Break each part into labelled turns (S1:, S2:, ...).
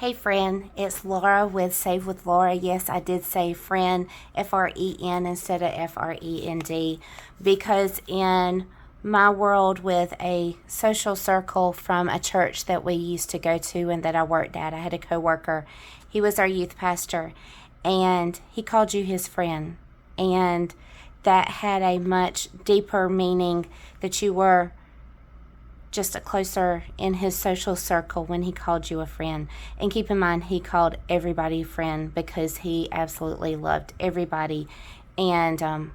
S1: Hey friend, it's Laura with Save with Laura. Yes, I did say friend, F-R-E-N instead of F-R-E-N-D, because in my world with a social circle from a church that we used to go to and that I worked at, I had a coworker. He was our youth pastor, and he called you his friend, and that had a much deeper meaning, that you were just a closer in his social circle when he called you a friend. And keep in mind, he called everybody a friend because he absolutely loved everybody. And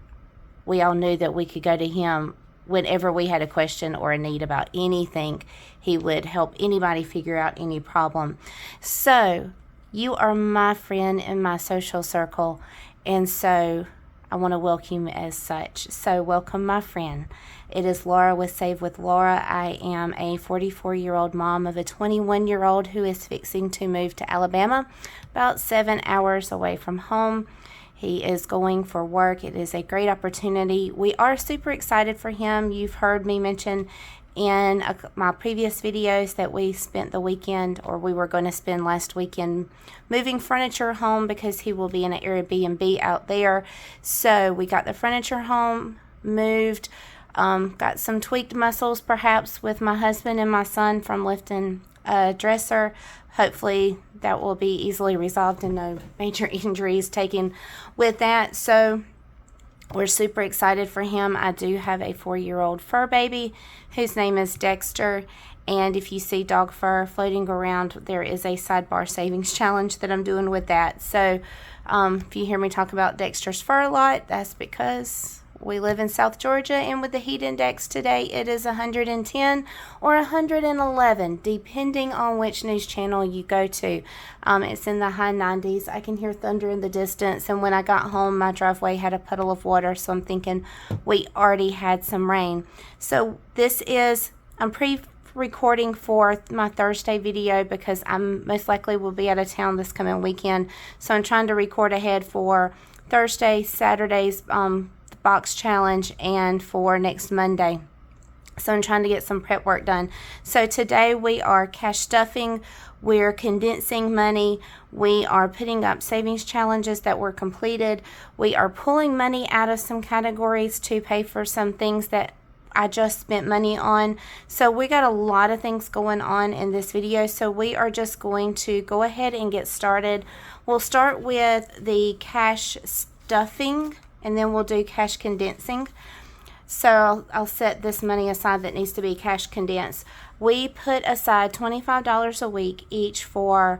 S1: we all knew that we could go to him whenever we had a question or a need about anything. He would help anybody figure out any problem. So you are my friend in my social circle, and so I want to welcome you as such. So welcome, my friend. It is Laura with Save with Laura. I am a 44-year-old mom of a 21-year-old who is fixing to move to Alabama, about 7 hours away from home. He is going for work. It is a great opportunity. We are super excited for him. You've heard me mention in my previous videos that we spent the weekend, or we were going to spend last weekend, moving furniture home because he will be in an Airbnb out there. So we got the furniture home, moved, got some tweaked muscles perhaps with my husband and my son from lifting a dresser. Hopefully that will be easily resolved and no major injuries taken with that. So we're super excited for him. I do have a 4-year-old fur baby whose name is Dexter. And if you see dog fur floating around, there is a sidebar savings challenge that I'm doing with that. So if you hear me talk about Dexter's fur a lot, that's because we live in South Georgia, and with the heat index today, it is 110 or 111, depending on which news channel you go to. It's in the high 90s. I can hear thunder in the distance, and when I got home, my driveway had a puddle of water, so I'm thinking we already had some rain. So I'm pre-recording for my Thursday video because I most likely will be out of town this coming weekend. So I'm trying to record ahead for Thursday, Saturday's box challenge, and for next Monday. So I'm trying to get some prep work done. So today we are cash stuffing, we're condensing money, we are putting up savings challenges that were completed, we are pulling money out of some categories to pay for some things that I just spent money on. So we got a lot of things going on in this video, so we are just going to go ahead and get started. We'll start with the cash stuffing, and then we'll do cash condensing. So I'll set this money aside that needs to be cash condensed. We put aside $25 a week each for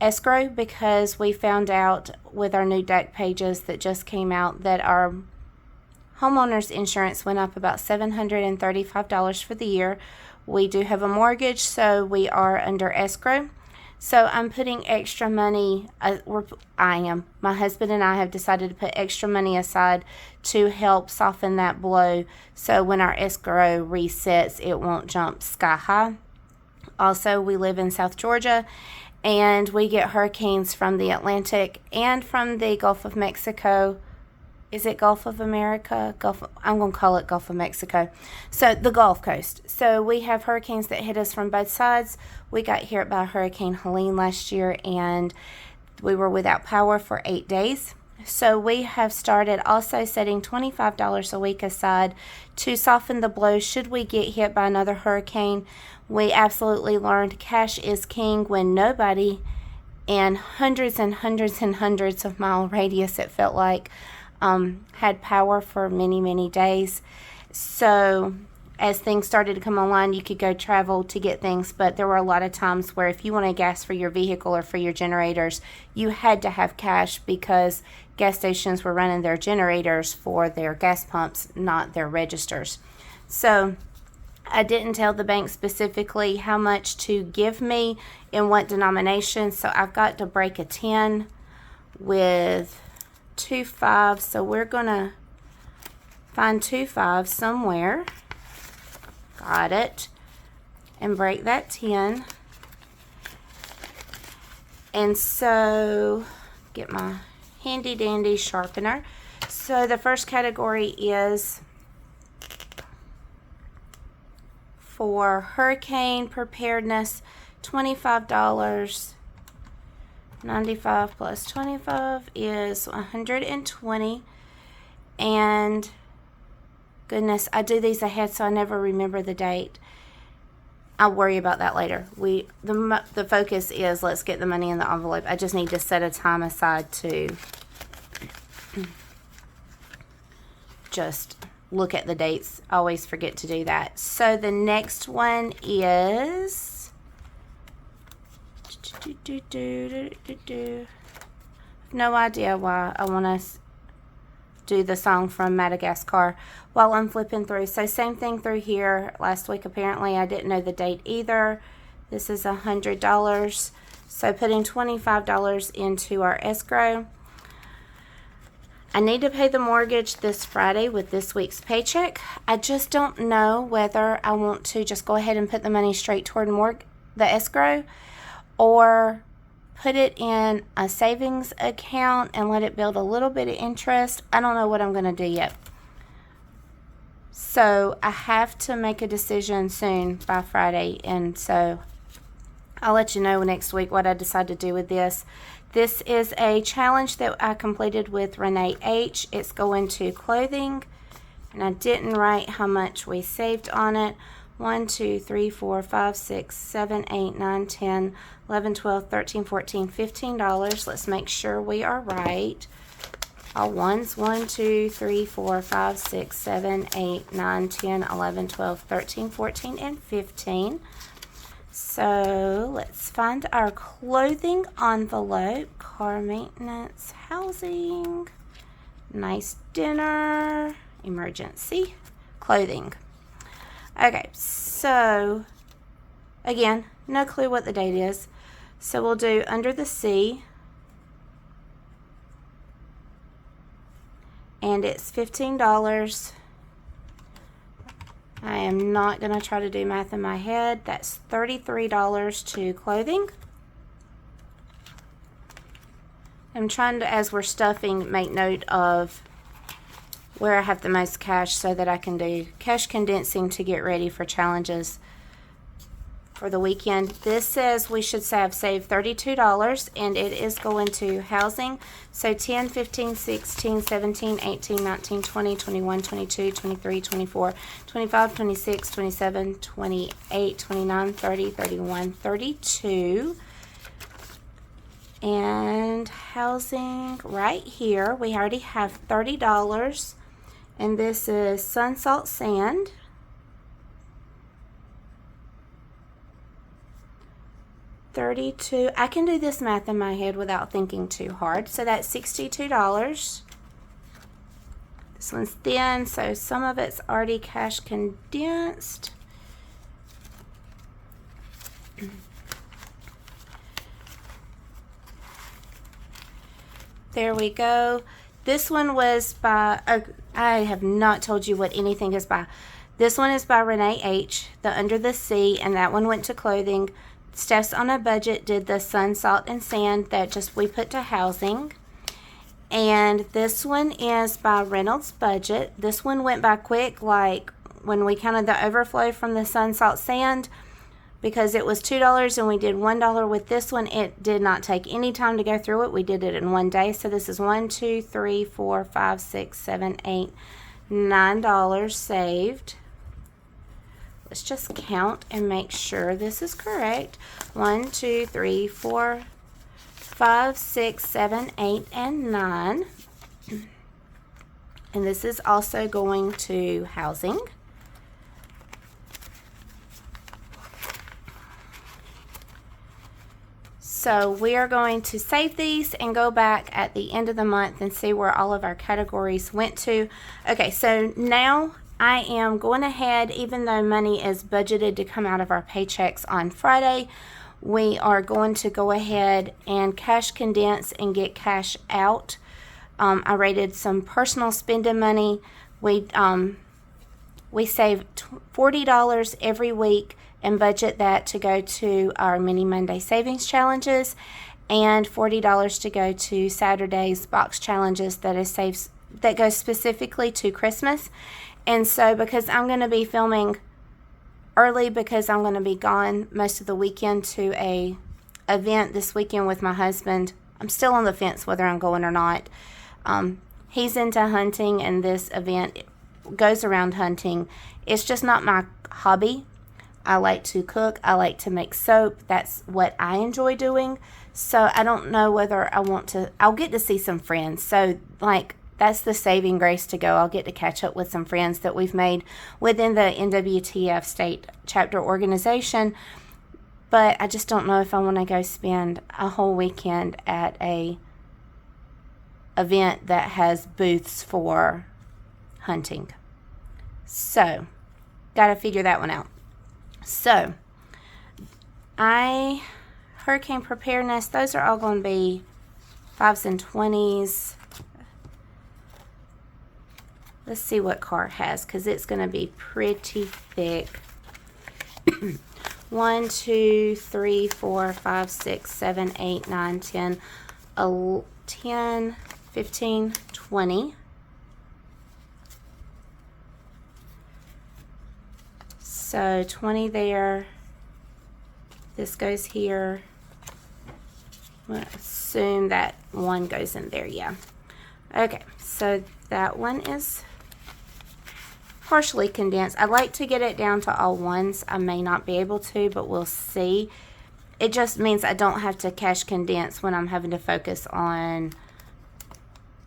S1: escrow because we found out with our new deck pages that just came out that our homeowner's insurance went up about $735 for the year. We do have a mortgage, so we are under escrow. So I'm putting extra money, my husband and I have decided to put extra money aside to help soften that blow, so when our escrow resets, it won't jump sky high. Also, we live in South Georgia, and we get hurricanes from the Atlantic and from the Gulf of Mexico. Is it Gulf of America? I'm going to call it Gulf of Mexico. So the Gulf Coast. So we have hurricanes that hit us from both sides. We got hit by Hurricane Helene last year, and we were without power for 8 days. So we have started also setting $25 a week aside to soften the blow should we get hit by another hurricane. We absolutely learned cash is king when nobody in hundreds and hundreds and hundreds of mile radius, it felt like, had power for many, many days. So as things started to come online, you could go travel to get things, but there were a lot of times where if you wanted gas for your vehicle or for your generators, you had to have cash because gas stations were running their generators for their gas pumps, not their registers. So I didn't tell the bank specifically how much to give me in what denomination, so I've got to break a 10 with 2 5s, so we're gonna find 2 5s somewhere. Got it. And break that 10. And so get my handy dandy sharpener. So the first category is for hurricane preparedness, $25 95 plus 25 is 120. And goodness, I do these ahead so I never remember the date. I'll worry about that later. The focus is let's get the money in the envelope. I just need to set a time aside to just look at the dates. I always forget to do that. So the next one is no idea why I want to do the song from Madagascar while I'm flipping through. So same thing through here. Last week apparently I didn't know the date either. This is $100. So putting $25 into our escrow. I need to pay the mortgage this Friday with this week's paycheck. I just don't know whether I want to just go ahead and put the money straight toward the escrow or put it in a savings account and let it build a little bit of interest. I don't know what I'm going to do yet. So I have to make a decision soon by Friday, and so I'll let you know next week what I decide to do with this. This is a challenge that I completed with Renee H. It's going to clothing, and I didn't write how much we saved on it. 1, 2, 3, 4, 5, 6, 7, 8, 9, 10, 11, 12, 13, 14, $15. Let's make sure we are right. All ones. 1, 2, 3, 4, 5, 6, 7, 8, 9, 10, 11, 12, 13, 14, and 15. So let's find our clothing envelope. Car maintenance, housing, nice dinner, emergency, clothing. Okay, so again, no clue what the date is. So we'll do under the sea. And it's $15. I am not going to try to do math in my head. That's $33 to clothing. I'm trying to, as we're stuffing, make note of where I have the most cash so that I can do cash condensing to get ready for challenges for the weekend. This says we should have saved $32, and it is going to housing. So 10, 15, 16, 17, 18, 19, 20, 21, 22, 23, 24, 25, 26, 27, 28, 29, 30, 31, 32. And housing right here, we already have $30. And this is sun, salt, sand. $32. I can do this math in my head without thinking too hard. So that's $62. This one's thin, so some of it's already cash condensed. There we go. This one was by, I have not told you what anything is by. This one is by Renee H., the Under the Sea, and that one went to clothing. Steph's on a Budget did the sun, salt, and sand that just we put to housing. And this one is by Reynolds Budget. This one went by quick, like when we counted the overflow from the sun, salt, sand, because it was $2 and we did $1 with this one. It did not take any time to go through it. We did it in one day. So this is $1, 2, 3, 4, 5, 6, 7, 8, $9 saved. Let's just count and make sure this is correct. 1, 2, 3, 4, 5, 6, 7, 8, and 9. And this is also going to housing. So we are going to save these and go back at the end of the month and see where all of our categories went to. Okay, so now I am going ahead, even though money is budgeted to come out of our paychecks on Friday, we are going to go ahead and cash condense and get cash out. I rated some personal spending money. We save $40 every week and budget that to go to our Mini Monday Savings Challenges and $40 to go to Saturday's box challenges that goes specifically to Christmas. And so because I'm going to be filming early because I'm going to be gone most of the weekend to a event this weekend with my husband. I'm still on the fence whether I'm going or not. He's into hunting, and this event goes around hunting. It's just not my hobby. I like to cook. I like to make soap. That's what I enjoy doing. So I don't know whether I want to. I'll get to see some friends. So, like, that's the saving grace to go. I'll get to catch up with some friends that we've made within the NWTF state chapter organization. But I just don't know if I want to go spend a whole weekend at a event that has booths for hunting. So, got to figure that one out. So, hurricane preparedness, those are all going to be 5s and 20s. Let's see what card has, because it's going to be pretty thick. 1, 2, 3, 4, 5, 6, 7, 8, 9, 10, 10, 15, 20. So 20 there. This goes here. I'm going to assume that one goes in there, yeah. Okay, so that one is partially condensed. I'd like to get it down to all ones. I may not be able to, but we'll see. It just means I don't have to cash condense when I'm having to focus on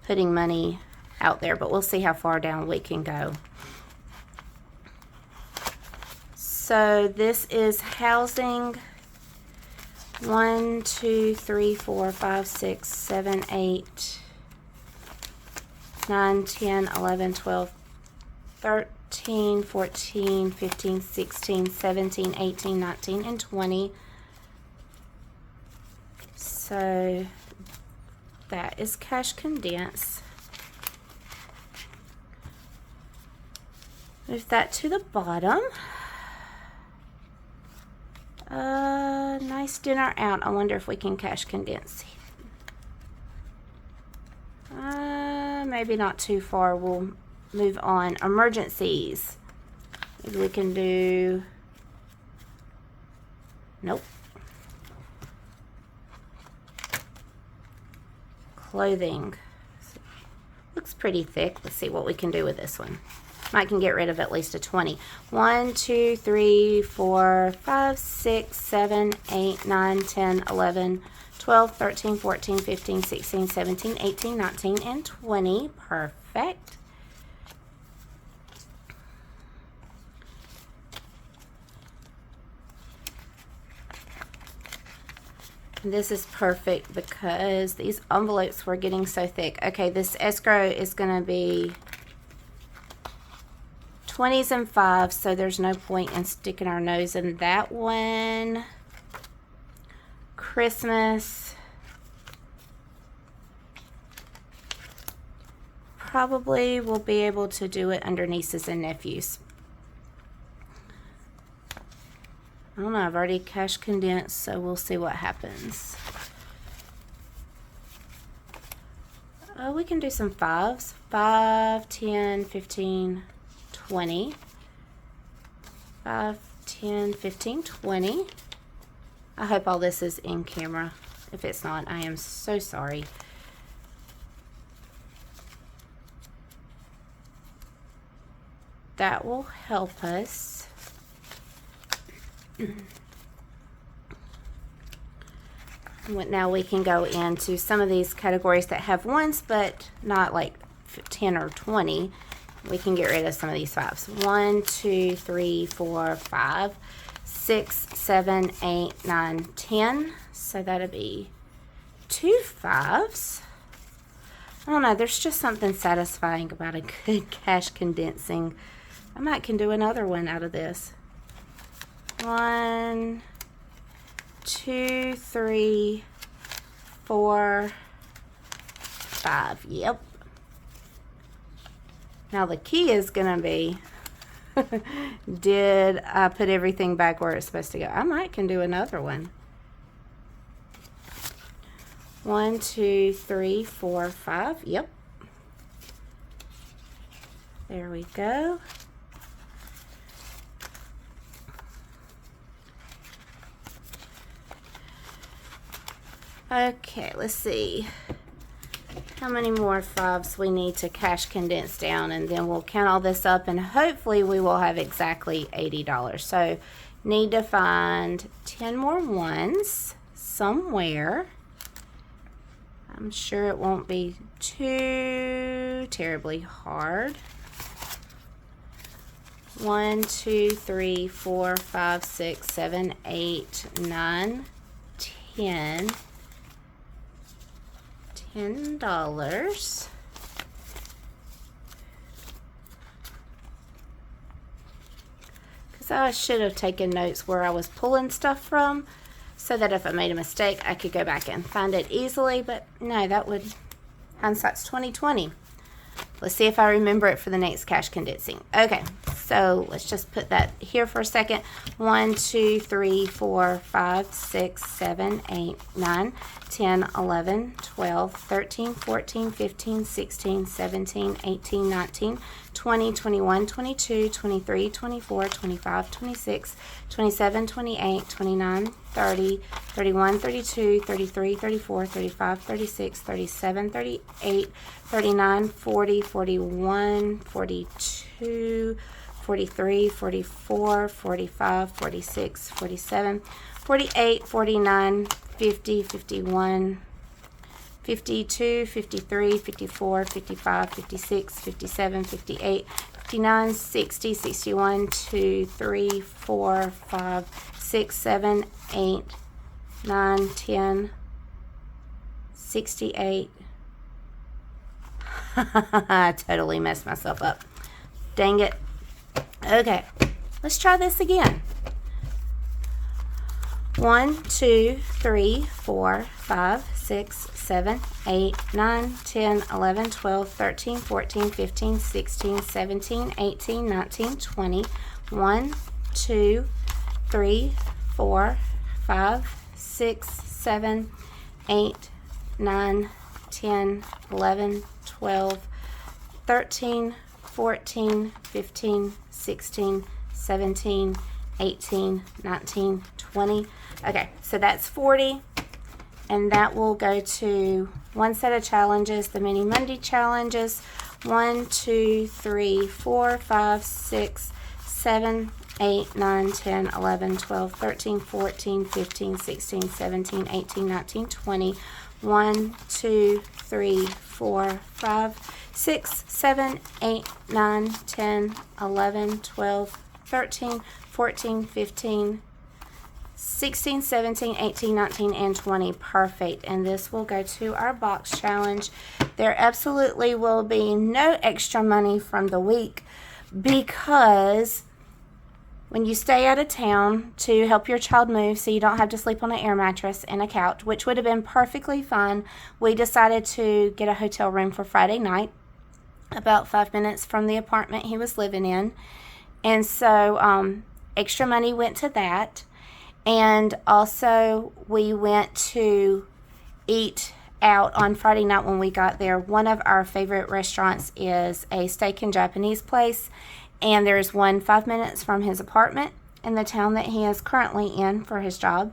S1: putting money out there, but we'll see how far down we can go. So this is housing. 1, 2, 3, 4, 5, 6, 7, 8, 9, 10, 11, 12, 13, 14, 15, 16, 17, 18, 19, and 20. So that is cash condense. Move that to the bottom. Nice dinner out. I wonder if we can cash condense. Maybe not too far. We'll move on. Emergencies. Maybe we can do... Nope. Clothing. Looks pretty thick. Let's see what we can do with this one. I can get rid of at least a 20. 1, 2, 3, 4, 5, 6, 7, 8, 9, 10, 11, 12, 13, 14, 15, 16, 17, 18, 19, and 20. Perfect. This is perfect because these envelopes were getting so thick. Okay, this escrow is going to be 20s and 5s, so there's no point in sticking our nose in that one. Christmas. Probably will be able to do it under nieces and nephews. I don't know, I've already cash condensed, so we'll see what happens. We can do some 5s. 5, 10, 15, 20. 5, 10, 15, 20. I hope all this is in camera. If it's not, I am so sorry. That will help us. Now we can go into some of these categories that have 1s, but not like 10 or 20. We can get rid of some of these 5s. 1, 2, 3, 4, 5, 6, 7, 8, 9, 10. So that'll be 2 5s. I don't know, there's just something satisfying about a good cash condensing. I might can do another one out of this. 1, 2, 3, 4, 5. Yep. Now the key is going to be, did I put everything back where it's supposed to go? I might can do another one. 1, 2, 3, 4, 5. Yep. There we go. Okay, let's see how many more 5s we need to cash condense down, and then we'll count all this up, and hopefully we will have exactly $80. So need to find 10 more 1s somewhere. I'm sure it won't be too terribly hard. 1, 2, 3, 4, 5, 6, 7, 8, 9, 10. $10. Because I should have taken notes where I was pulling stuff from, so that if I made a mistake I could go back and find it easily. But no, that would, hindsight's 2020. Let's see if I remember it for the next cash condensing. Okay, so let's just put that here for a second. 1, 2, 3, 4, 5, 6, 7, 8, 9, 10, 11, 12, 13, 14, 15, 16, 17, 18, 19, 20, 21, 22, 23, 24, 25, 26, 27, 28, 29, 30, 31, 32, 33, 34, 35, 36, 37, 38, 39, 40, 41, 42, 43, 44, 45, 46, 47, 48, 49, 50, 51, 52, 53, 54, 55, 56, 57, 58, 59, 60, 61, 2, 3, 4, 5, 6, 7, 8, 9, 10, 68. I totally messed myself up. Dang it. Okay, let's try this again. 1, 2, 3, 4, 5, 6, 7, 8, 9, 10, 11, 12, 13, 14, 15, 16, 17, 18, 19, 20. 1, 2, 3, 4, 5, 6, 7, 8, 9, 10, 11, 12, 13, 14, 15, 16, 17, 18, 19, 20. Okay, so that's 40, and that will go to one set of challenges, the Mini Monday challenges. 1, 2, 3, 4, 5, 6, 7, 8, 9, 10, 11, 12, 13, 14, 15, 16, 17, 18, 19, 20. 1, 2, 3, 4, 5, 6, 7, 8, 9, 10, 11, 12, 13, 14, 15, 16, 17, 18, 19, and 20. Perfect. And this will go to our box challenge. There absolutely will be no extra money from the week, because when you stay out of town to help your child move so you don't have to sleep on an air mattress and a couch, which would have been perfectly fine, we decided to get a hotel room for Friday night, about 5 minutes from the apartment he was living in. And so extra money went to that. And also we went to eat out on Friday night when we got there. One of our favorite restaurants is a steak and Japanese place, and there's one 5 minutes from his apartment in the town that he is currently in for his job.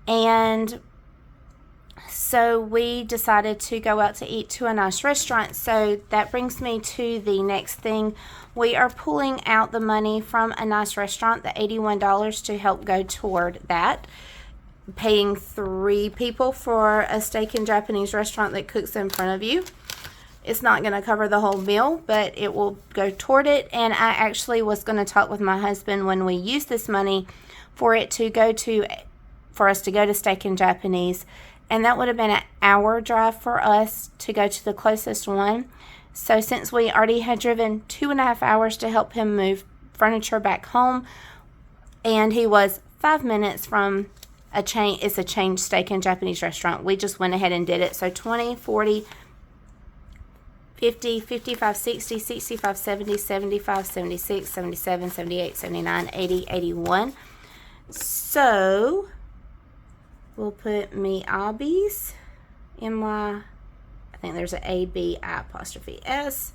S1: And so we decided to go out to eat to a nice restaurant. So that brings me to the next thing. We are pulling out the money from a nice restaurant, the $81, to help go toward that. Paying 3 people for a steak and Japanese restaurant that cooks in front of you. It's not going to cover the whole meal, but it will go toward it. And I actually was going to talk with my husband when we use this money for us to go to Steak and Japanese. And that would have been an hour drive for us to go to the closest one. So since we already had driven 2.5 hours to help him move furniture back home, and he was 5 minutes from it's a chain steak and Japanese restaurant, we just went ahead and did it. So 20, 40, 50, 55, 60, 65, 70, 75, 76, 77, 78, 79, 80, 81. So we'll put Miyabi's, M-Y, I think there's an A-B-I'-S,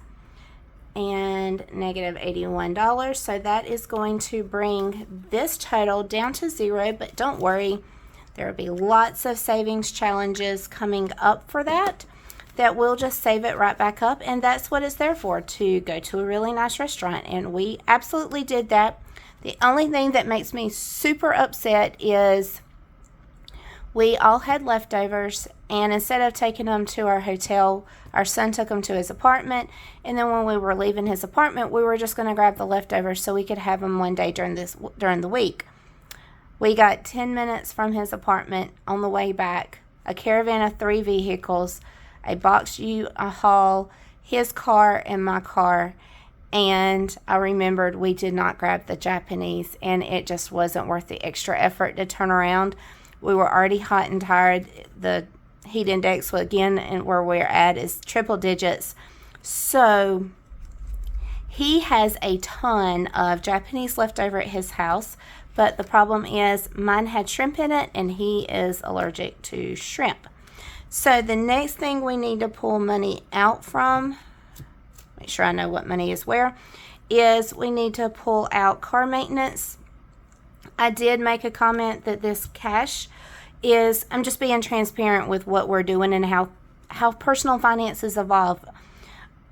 S1: and negative $81. So that is going to bring this total down to 0, but don't worry. There will be lots of savings challenges coming up for that will just save it right back up, and that's what it's there for, to go to a really nice restaurant, and we absolutely did that. The only thing that makes me super upset is we all had leftovers, and instead of taking them to our hotel, our son took them to his apartment, and then when we were leaving his apartment, we were just going to grab the leftovers so we could have them one day during the week. We got 10 minutes from his apartment on the way back, a caravan of 3 vehicles, a box U-Haul, his car, and my car, and I remembered we did not grab the Japanese, and it just wasn't worth the extra effort to turn around. We were already hot and tired. The heat index, again, and where we're at is triple digits. So he has a ton of Japanese left over at his house, but the problem is mine had shrimp in it, and he is allergic to shrimp. So the next thing we need to pull money out from, make sure I know what money is where, is we need to pull out car maintenance. I did make a comment that this cash is, I'm just being transparent with what we're doing and how personal finances evolve.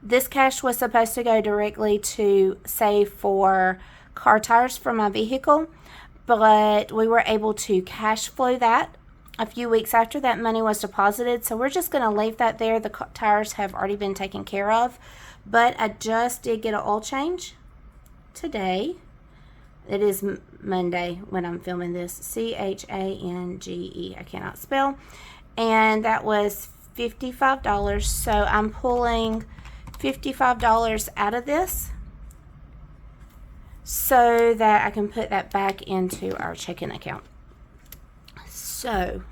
S1: This cash was supposed to go directly to save for car tires for my vehicle, but we were able to cash flow that a few weeks after that money was deposited, so we're just going to leave that there. The tires have already been taken care of, but I just did get an oil change today. It is Monday when I'm filming this. Change. I cannot spell. And that was $55, so I'm pulling $55 out of this so that I can put that back into our checking account. So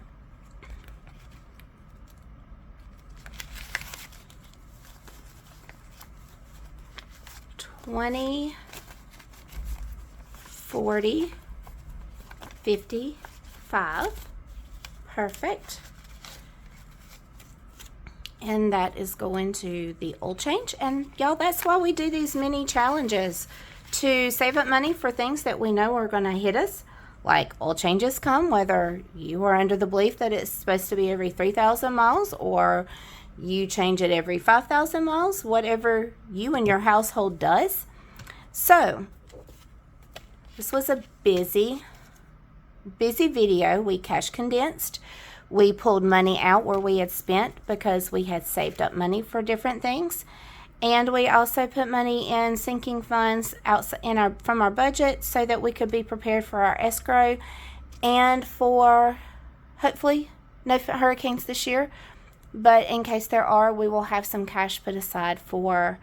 S1: $20, $40, $55. Perfect. And that is going to the oil change. And y'all, that's why we do these mini challenges, to save up money for things that we know are going to hit us. Like oil changes come, whether you are under the belief that it's supposed to be every 3,000 miles or you change it every 5,000 miles, whatever you and your household does. So this was a busy video. We cash condensed. We pulled money out where we had spent because we had saved up money for different things. And we also put money in sinking funds from our budget so that we could be prepared for our escrow and for, hopefully, no hurricanes this year. But in case there are, we will have some cash put aside for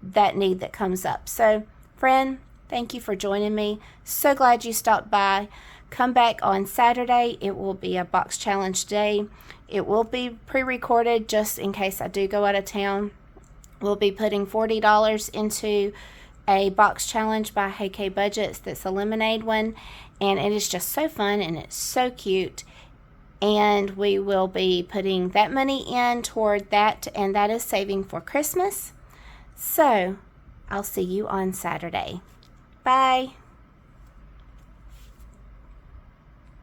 S1: that need that comes up. So, friend, thank you for joining me. So glad you stopped by. Come back on Saturday. It will be a box challenge day. It will be pre-recorded just in case I do go out of town. We'll be putting $40 into a box challenge by Hey K Budgets. That's a lemonade one, and it is just so fun and it's so cute. And we will be putting that money in toward that, and that is saving for Christmas. So I'll see you on Saturday. Bye.